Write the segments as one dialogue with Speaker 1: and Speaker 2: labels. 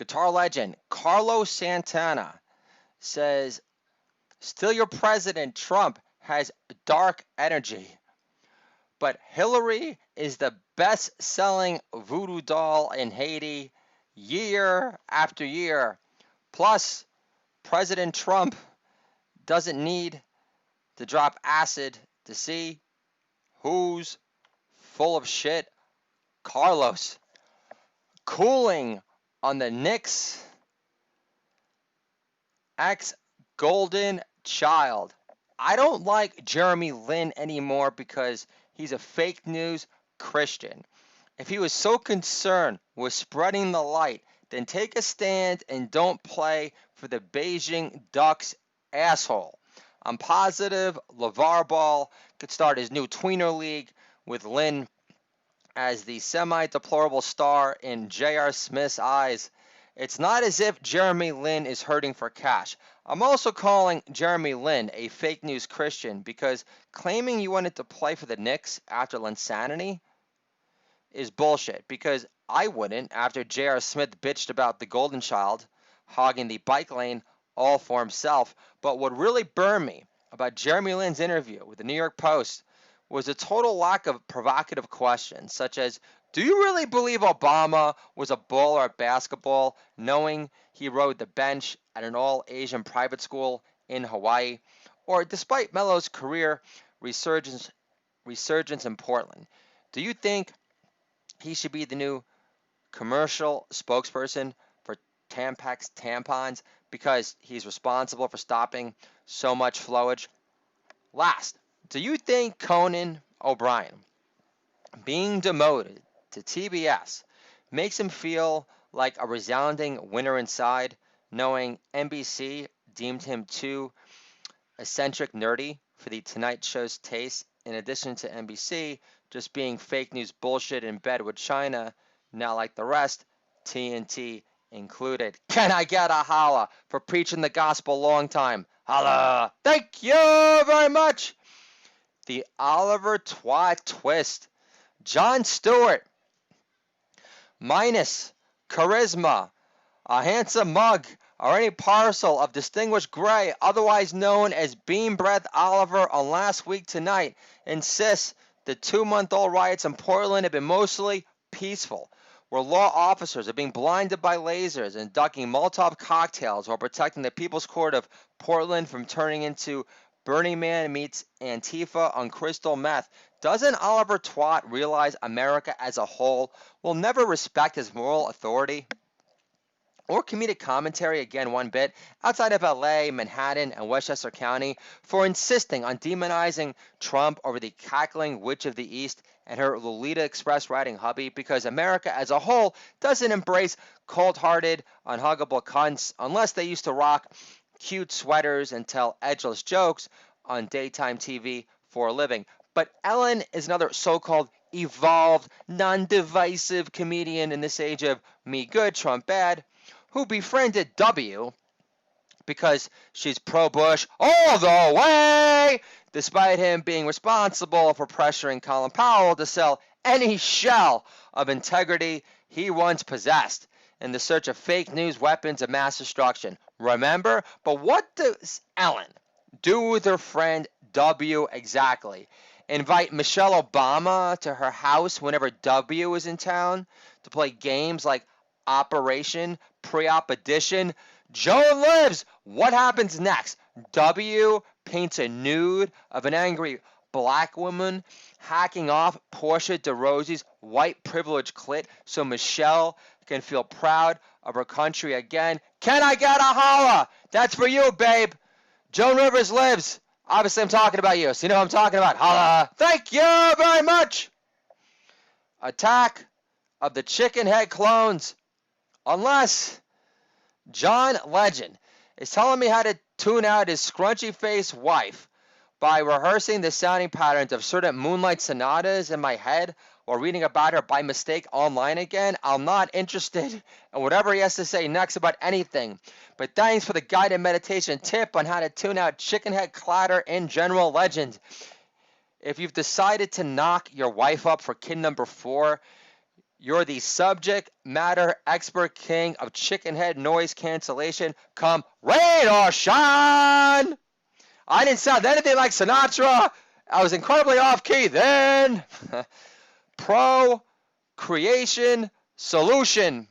Speaker 1: Guitar legend Carlos Santana says, still your president, Trump, has dark energy, but Hillary is the best-selling voodoo doll in Haiti year after year. Plus, President Trump doesn't need to drop acid to see who's full of shit. Carlos, cooling on the Knicks ex-golden child. I don't like Jeremy Lin anymore because he's a fake news Christian. If he was so concerned with spreading the light, then take a stand and don't play for the Beijing Ducks, asshole. I'm positive LeVar Ball could start his new tweener league with Lin as the semi-deplorable star in J.R. Smith's eyes. It's not as if Jeremy Lin is hurting for cash. I'm also calling Jeremy Lin a fake news Christian because claiming you wanted to play for the Knicks after Linsanity is bullshit, because I wouldn't after J.R. Smith bitched about the golden child hogging the bike lane all for himself. But what really burned me about Jeremy Lin's interview with the New York Post was a total lack of provocative questions, such as, do you really believe Obama was a baller at basketball, knowing he rode the bench at an all-Asian private school in Hawaii? Or despite Melo's career resurgence in Portland, do you think he should be the new commercial spokesperson for Tampax tampons because he's responsible for stopping so much flowage? Last, do you think Conan O'Brien being demoted to TBS makes him feel like a resounding winner inside, knowing NBC deemed him too eccentric nerdy for the Tonight Show's taste, in addition to NBC just being fake news bullshit in bed with China, now like the rest, TNT included? Can I get a holla for preaching the gospel long time? Holla! Thank you very much! The Oliver Twat twist. Jon Stewart, minus charisma, a handsome mug, or any parcel of distinguished gray, otherwise known as Bean Breath Oliver on Last Week Tonight, insists the 2-month-old riots in Portland have been mostly peaceful, where law officers are being blinded by lasers and ducking Molotov cocktails while protecting the People's Court of Portland from turning into Burning Man meets Antifa on crystal meth. Doesn't Oliver Twat realize America as a whole will never respect his moral authority or comedic commentary again one bit, outside of LA, Manhattan, and Westchester County, for insisting on demonizing Trump over the cackling witch of the East and her Lolita Express riding hubby, because America as a whole doesn't embrace cold-hearted, unhuggable cunts unless they used to rock cute sweaters and tell edgeless jokes on daytime TV for a living. But Ellen is another so-called evolved, non-divisive comedian in this age of me good, Trump bad, who befriended W because she's pro-Bush all the way, despite him being responsible for pressuring Colin Powell to sell any shell of integrity he once possessed in the search of fake news weapons of mass destruction. Remember? But what does Ellen do with her friend W exactly? Invite Michelle Obama to her house whenever W is in town to play games like Operation Pre-Op Edition? Joan lives! What happens next? W paints a nude of an angry black woman hacking off Portia de Rosie's white privilege clit so Michelle can feel proud of her country again. Can I get a holla? That's for you, babe. Joan Rivers lives. Obviously, I'm talking about you, so you know who I'm talking about. Holla. Thank you very much. Attack of the chicken head clones. Unless John Legend is telling me how to tune out his scrunchy-faced wife by rehearsing the sounding patterns of certain Moonlight sonatas in my head or reading about her by mistake online again, I'm not interested in whatever he has to say next about anything. But thanks for the guided meditation tip on how to tune out chicken head clatter in general, Legend. If you've decided to knock your wife up for kid number 4, You're the subject matter expert king of chicken head noise cancellation. Come rain or shine. I didn't sound anything like Sinatra. I was incredibly off key then. Procreation solution.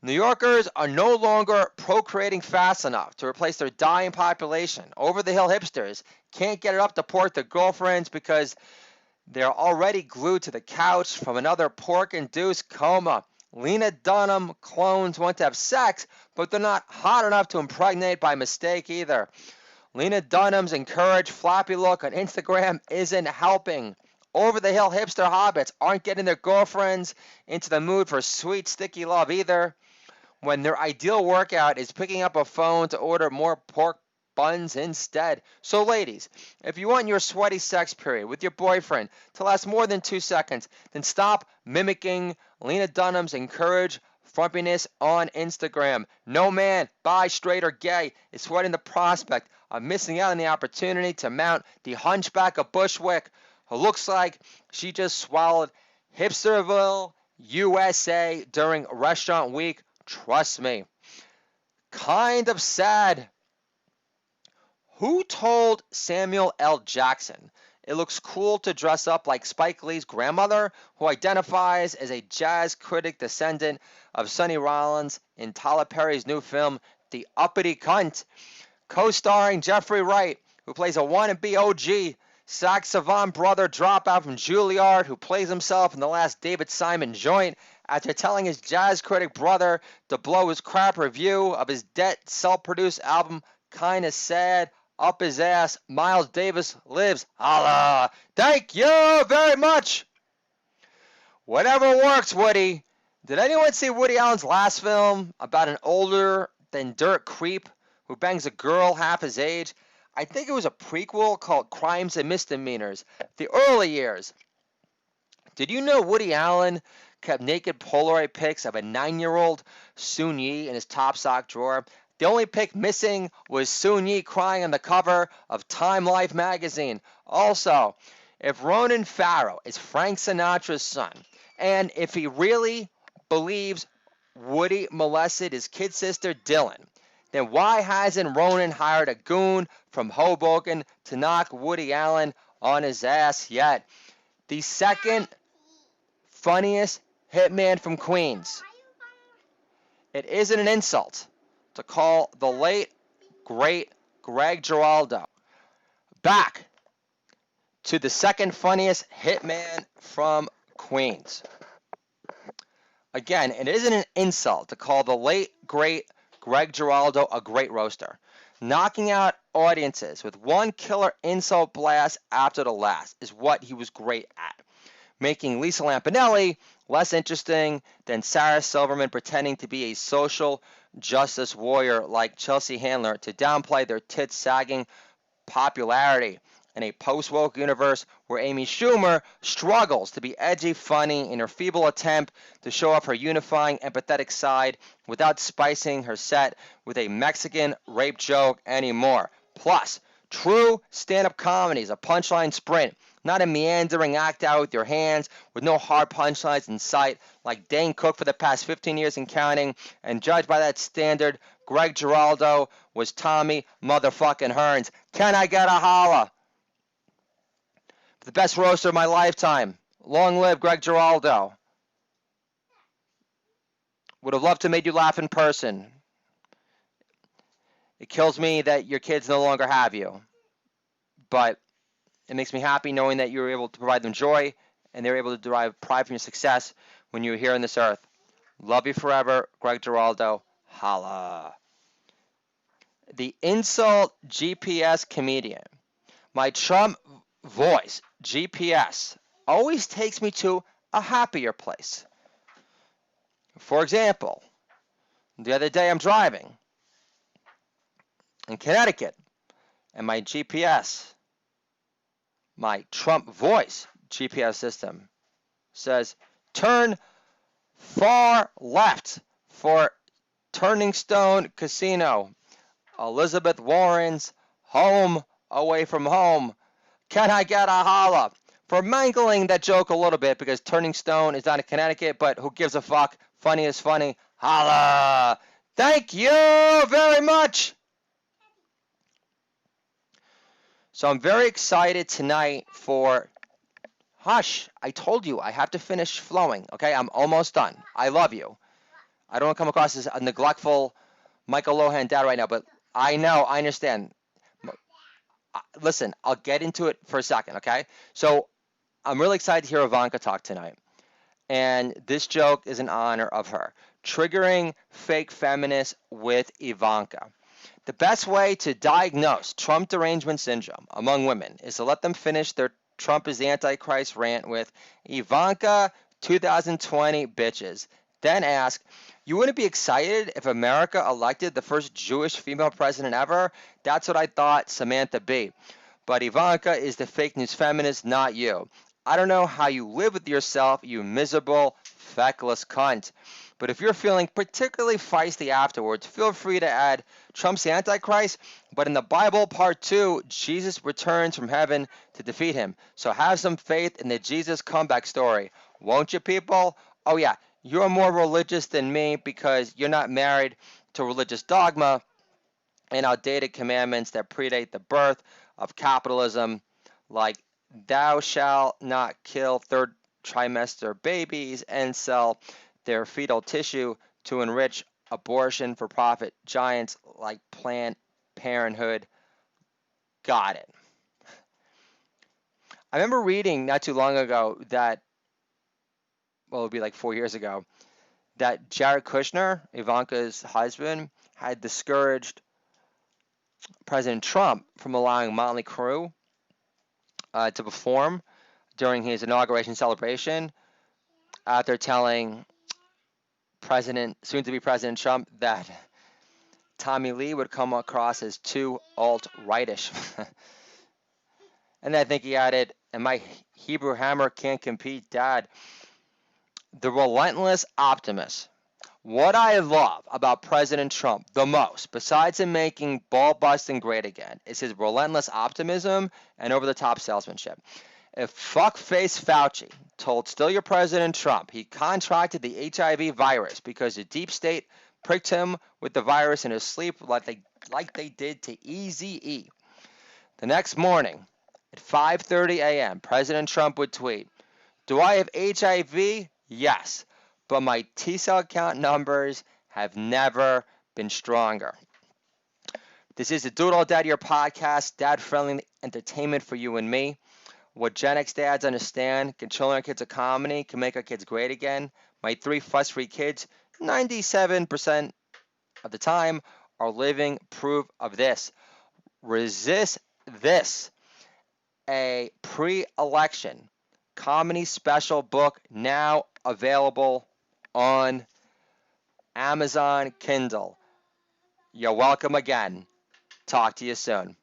Speaker 1: New Yorkers are no longer procreating fast enough to replace their dying population. Over-the-hill hipsters can't get it up to port their girlfriends because they're already glued to the couch from another pork-induced coma. Lena Dunham clones want to have sex, but they're not hot enough to impregnate by mistake either. Lena Dunham's encouraged flappy look on Instagram isn't helping. Over-the-hill hipster hobbits aren't getting their girlfriends into the mood for sweet, sticky love either, when their ideal workout is picking up a phone to order more pork buns instead. So ladies, if you want your sweaty sex period with your boyfriend to last more than 2 seconds, then stop mimicking Lena Dunham's encouraged frumpiness on Instagram. No man, bi, straight, or gay, is sweating the prospect of missing out on the opportunity to mount the hunchback of Bushwick, who looks like she just swallowed Hipsterville, USA during restaurant week. Trust me. Kind of sad. Who told Samuel L. Jackson it looks cool to dress up like Spike Lee's grandmother, who identifies as a jazz critic descendant of Sonny Rollins in Tyler Perry's new film, The Uppity Cunt, co-starring Jeffrey Wright, who plays a wannabe OG saxophone brother dropout from Juilliard who plays himself in the last David Simon joint after telling his jazz critic brother to blow his crap review of his dead self-produced album Kinda Sad up his ass. Miles Davis lives. Holla! Thank you very much! Whatever works, Woody. Did anyone see Woody Allen's last film about an older than dirt creep who bangs a girl half his age? I think it was a prequel called Crimes and Misdemeanors. The early years. Did you know Woody Allen kept naked Polaroid pics of a 9-year-old Soon Yi in his top sock drawer? The only pic missing was Soon Yi crying on the cover of Time Life magazine. Also, if Ronan Farrow is Frank Sinatra's son, and if he really believes Woody molested his kid sister Dylan, then why hasn't Ronan hired a goon from Hoboken to knock Woody Allen on his ass yet? The second funniest hitman from Queens. It isn't an insult to call the late, great Greg Giraldo back to the second funniest hitman from Queens. Again, it isn't an insult to call the late, great Greg Giraldo a great roaster, knocking out audiences with one killer insult blast after the last is what he was great at, making Lisa Lampanelli less interesting than Sarah Silverman pretending to be a social justice warrior like Chelsea Handler to downplay their tits sagging popularity in a post-woke universe where Amy Schumer struggles to be edgy funny in her feeble attempt to show off her unifying empathetic side without spicing her set with a Mexican rape joke anymore. Plus, true stand-up comedy is a punchline sprint, not a meandering act out with your hands with no hard punchlines in sight like Dane Cook for the past 15 years and counting, and judged by that standard, Greg Giraldo was Tommy motherfucking Hearns. Can I get a holla? The best roaster of my lifetime. Long live Greg Giraldo. Would have loved to make you laugh in person. It kills me that your kids no longer have you. But it makes me happy knowing that you were able to provide them joy and they were able to derive pride from your success when you were here on this earth. Love you forever, Greg Giraldo. Holla. The insult GPS comedian. My Trump voice, GPS, always takes me to a happier place. For example, the other day I'm driving in Connecticut, and my GPS, my Trump voice GPS system, says, turn far left for Turning Stone Casino, Elizabeth Warren's home away from home. Can I get a holla for mangling that joke a little bit because Turning Stone is not in Connecticut, but who gives a fuck? Funny is funny. Holla! Thank you very much! So I'm very excited tonight for... Hush! I told you I have to finish flowing, okay? I'm almost done. I love you. I don't want to come across as a neglectful Michael Lohan dad right now, but I know, I understand. Listen, I'll get into it for a second, okay? So I'm really excited to hear Ivanka talk tonight. And this joke is in honor of her. Triggering fake feminists with Ivanka. The best way to diagnose Trump derangement syndrome among women is to let them finish their Trump is the Antichrist rant with Ivanka 2020 bitches. Then ask, you wouldn't be excited if America elected the first Jewish female president ever? That's what I thought Samantha be. But Ivanka is the fake news feminist, not you. I don't know how you live with yourself, you miserable, feckless cunt. But if you're feeling particularly feisty afterwards, feel free to add Trump's the Antichrist, but in the Bible, part 2, Jesus returns from heaven to defeat him. So have some faith in the Jesus comeback story. Won't you, people? Oh yeah, you're more religious than me because you're not married to religious dogma and outdated commandments that predate the birth of capitalism, like thou shalt not kill third trimester babies and sell their fetal tissue to enrich abortion for profit giants like Planned Parenthood. Got it. I remember reading not too long ago that, well, it would be like 4 years ago, that Jared Kushner, Ivanka's husband, had discouraged President Trump from allowing Motley Crue to perform during his inauguration celebration after telling soon-to-be President Trump that Tommy Lee would come across as too alt-rightish. And I think he added, and my Hebrew hammer can't compete, Dad. The relentless optimist. What I love about President Trump the most, besides him making ball-busting great again, is his relentless optimism and over-the-top salesmanship. If fuckface Fauci told still your President Trump he contracted the HIV virus because the deep state pricked him with the virus in his sleep like they did to Eazy-E, the next morning at 5:30 a.m., President Trump would tweet, "Do I have HIV? Yes, but my T-cell count numbers have never been stronger." This is the Do It All Dad Your podcast, dad-friendly entertainment for you and me. What Gen X dads understand, controlling our kids' economy can make our kids great again. My 3 fuss-free kids, 97% of the time, are living proof of this. Resist this. A pre-election comedy special book now available on Amazon Kindle. You're welcome again. Talk to you soon.